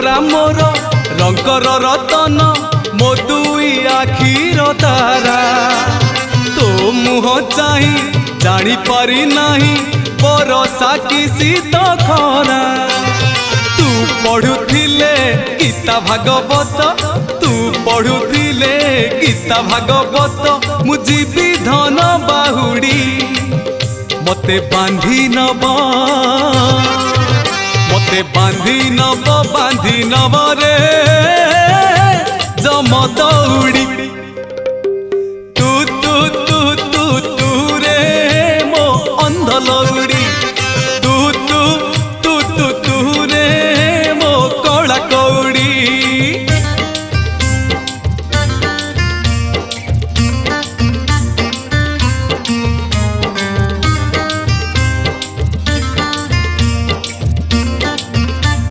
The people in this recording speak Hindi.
परा मोर रंगर रतन मो दुई आखिर तारा तो मुह चाही जानी पारी नाही बरसा कि शीत खरा तू पढ़ुथिले गीता भागवत तू पढ़ुथिले गीता भागवत मु जीवी धन बाहुड़ी मते बांधी नब रे जम दौड़ी।